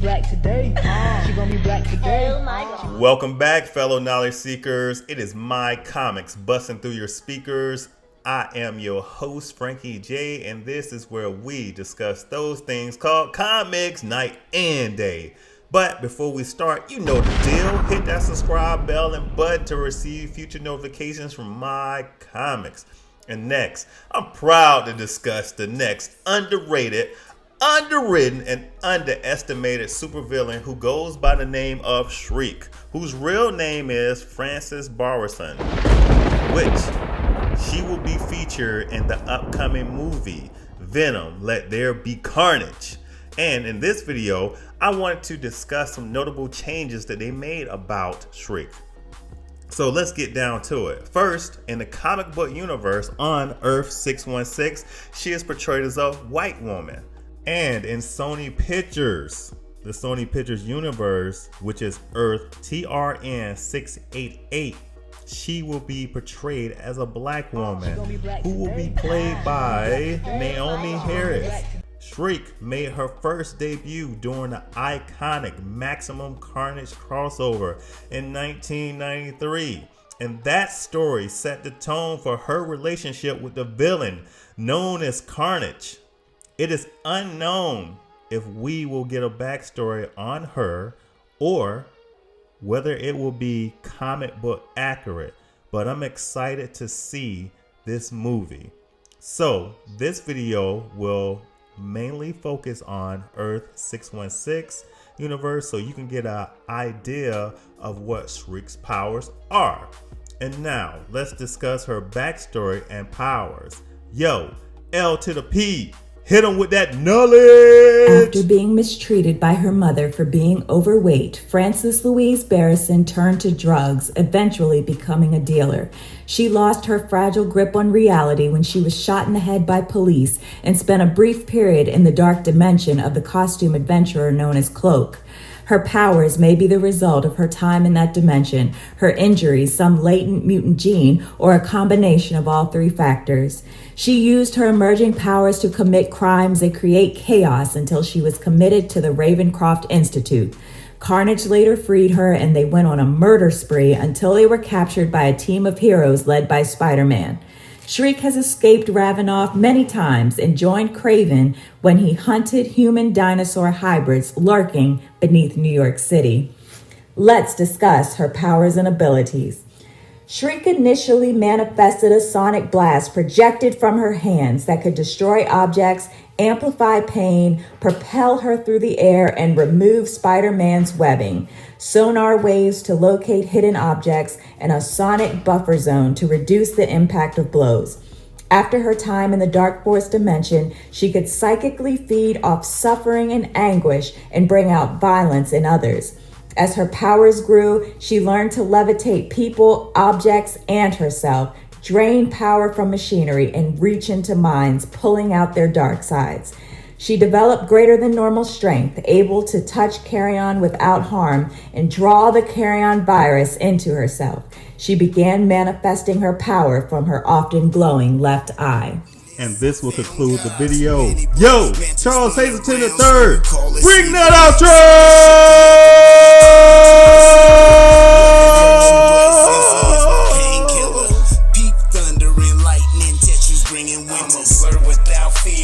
black today. She gonna be black today. Oh my God. Welcome back, fellow knowledge seekers. It is My Comics busting through your speakers. I am your host, Frankie J, and this is where we discuss those things called comics night and day. But before we start, you know the deal. Hit that subscribe bell and button to receive future notifications from My Comics. And next, I'm proud to discuss the next underrated, underwritten, and underestimated supervillain who goes by the name of Shriek, whose real name is Frances Barrison, which she will be featured in the upcoming movie Venom, Let There Be Carnage. And in this video, I wanted to discuss some notable changes that they made about Shriek. So let's get down to it. First, in the comic book universe on EARTH-616, she is portrayed as a white woman. And in Sony Pictures, the Sony Pictures universe, which is EARTH-61688, she will be portrayed as a black woman who will be played by Naomi Harris. Shriek made her first debut during the iconic Maximum Carnage crossover in 1993. And that story set the tone for her relationship with the villain known as Carnage. It is unknown if we will get a backstory on her or whether it will be comic book accurate, but I'm excited to see this movie. So this video will mainly focus on EARTH-616 universe so you can get an idea of what Shriek's powers are. And now let's discuss her backstory and powers. Yo, L to the P. Hit him with that knowledge! After being mistreated by her mother for being overweight, Frances Louise Barrison turned to drugs, eventually becoming a dealer. She lost her fragile grip on reality when she was shot in the head by police and spent a brief period in the dark dimension of the costume adventurer known as Cloak. Her powers may be the result of her time in that dimension, her injuries, some latent mutant gene, or a combination of all three factors. She used her emerging powers to commit crimes and create chaos until she was committed to the Ravencroft Institute. Carnage later freed her and they went on a murder spree until they were captured by a team of heroes led by Spider-Man. Shriek has escaped Ravenoff many times and joined Kraven when he hunted human-dinosaur hybrids lurking beneath New York City. Let's discuss her powers and abilities. Shriek initially manifested a sonic blast projected from her hands that could destroy objects, amplify pain, propel her through the air, and remove Spider-Man's webbing, sonar waves to locate hidden objects, and a sonic buffer zone to reduce the impact of blows. After her time in the Dark Force dimension, she could psychically feed off suffering and anguish and bring out violence in others. As her powers grew, she learned to levitate people, objects, and herself, drain power from machinery, and reach into minds, pulling out their dark sides. She developed greater than normal strength, able to touch carrion without harm and draw the carrion virus into herself. She began manifesting her power from her often glowing left eye. And this will conclude the video. Yo, Charles Hazleton III, bring that outro!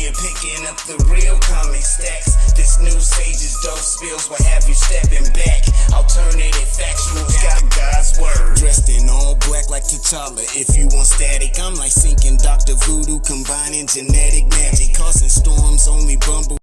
Picking up the real comic stacks. This new Sage's dope spills will have you stepping back. Alternative factuals got God's word. Dressed in all black like T'Challa. If you want static, I'm like sinking Dr. Voodoo, combining genetic magic, causing storms only Bumble.